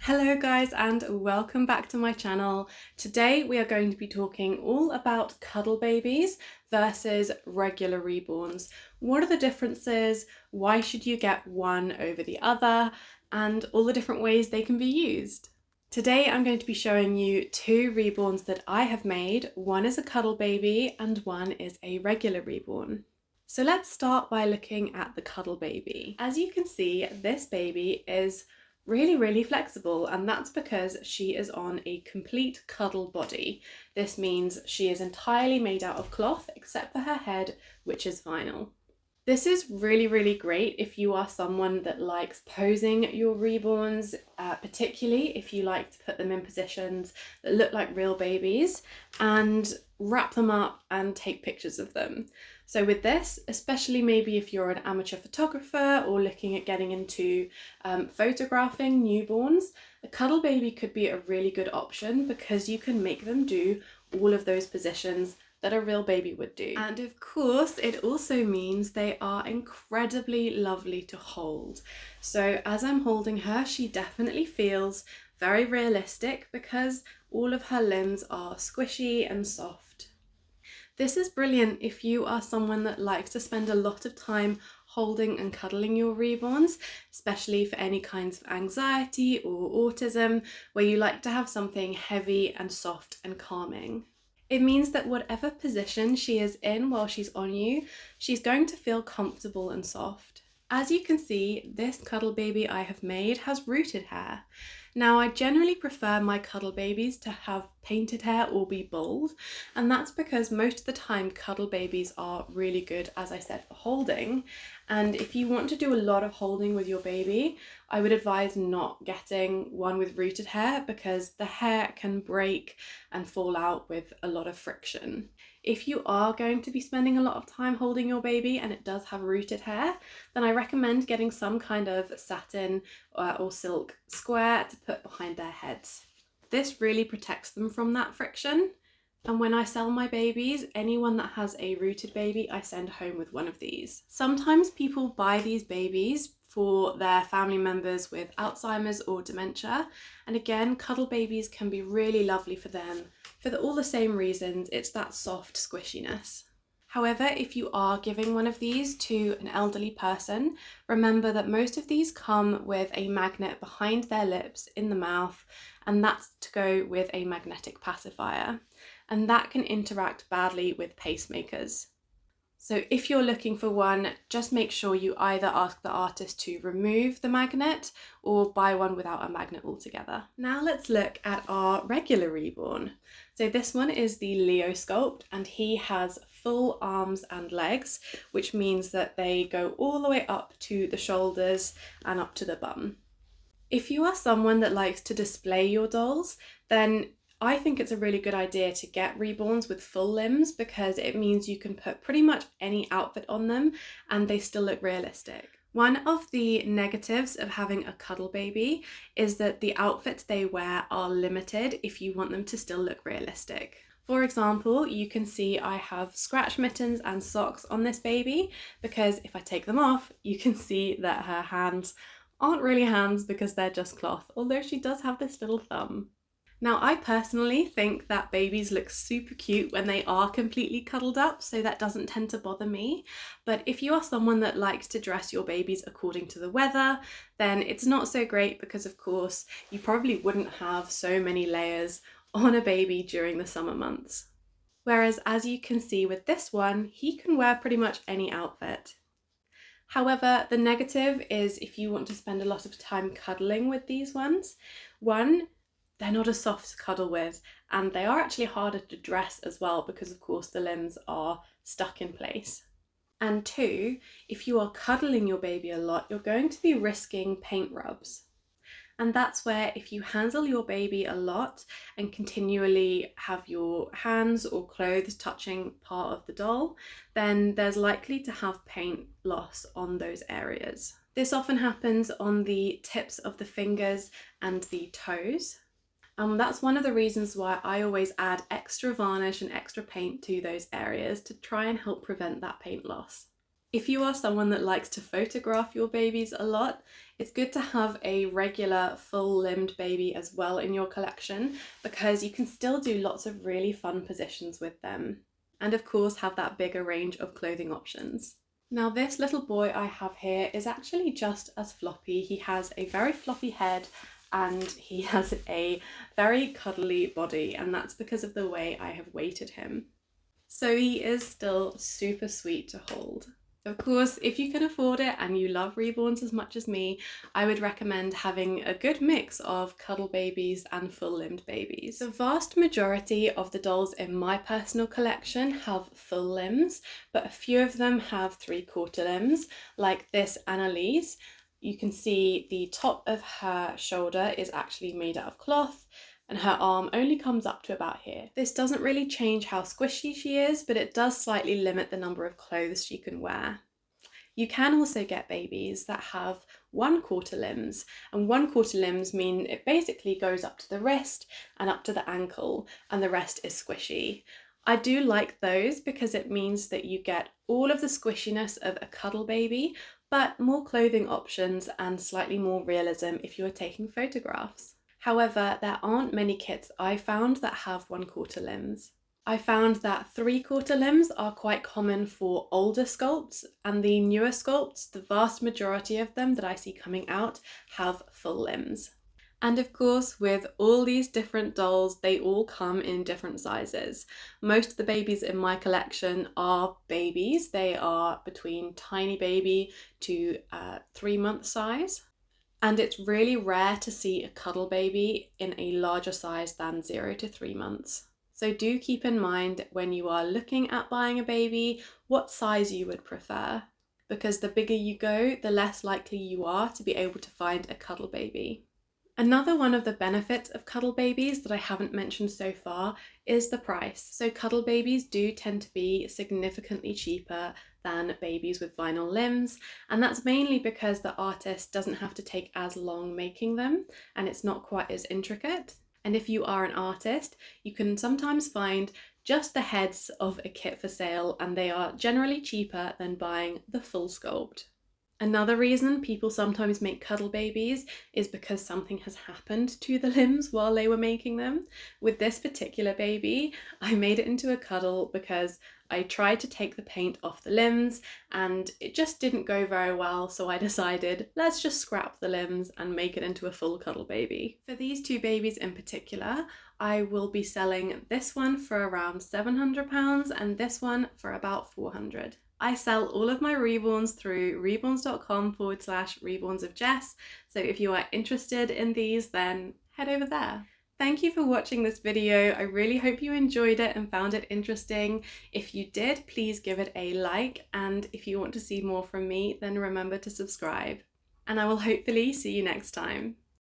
Hello guys and welcome back to my channel. Today we are going to be talking all about cuddle babies versus regular reborns. What are the differences? Why should you get one over the other? And all the different ways they can be used. Today I'm going to be showing you two reborns that I have made. One is a cuddle baby and one is a regular reborn. So let's start by looking at the cuddle baby. As you can see, this baby is really flexible, and that's because she is on a complete cuddle body. This means she is entirely made out of cloth except for her head, which is vinyl. This is really great if you are someone that likes posing your reborns, particularly if you like to put them in positions that look like real babies and wrap them up and take pictures of them. So with this, especially maybe if you're an amateur photographer or looking at getting into photographing newborns, a cuddle baby could be a really good option because you can make them do all of those positions that a real baby would do. And of course, it also means they are incredibly lovely to hold. So as I'm holding her, she definitely feels very realistic because all of her limbs are squishy and soft. This is brilliant if you are someone that likes to spend a lot of time holding and cuddling your reborns, especially for any kinds of anxiety or autism, where you like to have something heavy and soft and calming. It means that whatever position she is in while she's on you, she's going to feel comfortable and soft. As you can see, this cuddle baby I have made has rooted hair. Now, I generally prefer my cuddle babies to have painted hair or be bald, and that's because most of the time cuddle babies are really good, as I said, for holding. And if you want to do a lot of holding with your baby, I would advise not getting one with rooted hair because the hair can break and fall out with a lot of friction. If you are going to be spending a lot of time holding your baby and it does have rooted hair, then I recommend getting some kind of satin or silk square to put behind their heads. This really protects them from that friction. And when I sell my babies, anyone that has a rooted baby, I send home with one of these. Sometimes people buy these babies for their family members with Alzheimer's or dementia. And again, cuddle babies can be really lovely for them for all the same reasons. It's that soft squishiness. However, if you are giving one of these to an elderly person, remember that most of these come with a magnet behind their lips in the mouth, and that's to go with a magnetic pacifier. And that can interact badly with pacemakers. So if you're looking for one, just make sure you either ask the artist to remove the magnet or buy one without a magnet altogether. Now let's look at our regular reborn. So this one is the Leo Sculpt, and he has full arms and legs, which means that they go all the way up to the shoulders and up to the bum. If you are someone that likes to display your dolls, then I think it's a really good idea to get reborns with full limbs because it means you can put pretty much any outfit on them and they still look realistic. One of the negatives of having a cuddle baby is that the outfits they wear are limited if you want them to still look realistic. For example, you can see I have scratch mittens and socks on this baby because if I take them off, you can see that her hands aren't really hands because they're just cloth, although she does have this little thumb. Now, I personally think that babies look super cute when they are completely cuddled up, so that doesn't tend to bother me. But if you are someone that likes to dress your babies according to the weather, then it's not so great because, of course, you probably wouldn't have so many layers on a baby during the summer months. Whereas, as you can see with this one, he can wear pretty much any outfit. However, the negative is if you want to spend a lot of time cuddling with these ones, one, they're not as soft to cuddle with, and they are actually harder to dress as well because of course the limbs are stuck in place. And two, if you are cuddling your baby a lot, you're going to be risking paint rubs. And that's where if you handle your baby a lot and continually have your hands or clothes touching part of the doll, then there's likely to have paint loss on those areas. This often happens on the tips of the fingers and the toes. That's one of the reasons why I always add extra varnish and extra paint to those areas to try and help prevent that paint loss. If you are someone that likes to photograph your babies a lot, it's good to have a regular full-limbed baby as well in your collection, because you can still do lots of really fun positions with them. And of course have that bigger range of clothing options. Now this little boy I have here is actually just as floppy. He has a very floppy head and he has a very cuddly body, and that's because of the way I have weighted him. So he is still super sweet to hold. Of course, if you can afford it and you love Reborns as much as me, I would recommend having a good mix of cuddle babies and full-limbed babies. The vast majority of the dolls in my personal collection have full limbs, but a few of them have 3/4 limbs, like this Annalise. You can see the top of her shoulder is actually made out of cloth, and her arm only comes up to about here. This doesn't really change how squishy she is, but it does slightly limit the number of clothes she can wear. You can also get babies that have 1/4 limbs, and 1/4 limbs mean it basically goes up to the wrist and up to the ankle, and the rest is squishy. I do like those because it means that you get all of the squishiness of a cuddle baby, but more clothing options and slightly more realism if you are taking photographs. However, there aren't many kits I found that have 1/4 limbs. I found that 3/4 limbs are quite common for older sculpts, and the newer sculpts, the vast majority of them that I see coming out, have full limbs. And of course, with all these different dolls, they all come in different sizes. Most of the babies in my collection are babies. They are between tiny baby to 3-month size. And it's really rare to see a cuddle baby in a larger size than 0 to 3 months. So do keep in mind when you are looking at buying a baby, what size you would prefer. Because the bigger you go, the less likely you are to be able to find a cuddle baby. Another one of the benefits of cuddle babies that I haven't mentioned so far is the price. So cuddle babies do tend to be significantly cheaper than babies with vinyl limbs, and that's mainly because the artist doesn't have to take as long making them and it's not quite as intricate. And if you are an artist, you can sometimes find just the heads of a kit for sale, and they are generally cheaper than buying the full sculpt. Another reason people sometimes make cuddle babies is because something has happened to the limbs while they were making them. With this particular baby, I made it into a cuddle because I tried to take the paint off the limbs and it just didn't go very well, so I decided let's just scrap the limbs and make it into a full cuddle baby. For these two babies in particular, I will be selling this one for around £700 and this one for about £400. I sell all of my Reborns through reborns.com/RebornsofJess, so if you are interested in these, then head over there. Thank you for watching this video. I really hope you enjoyed it and found it interesting. If you did, please give it a like, and if you want to see more from me, then remember to subscribe. And I will hopefully see you next time.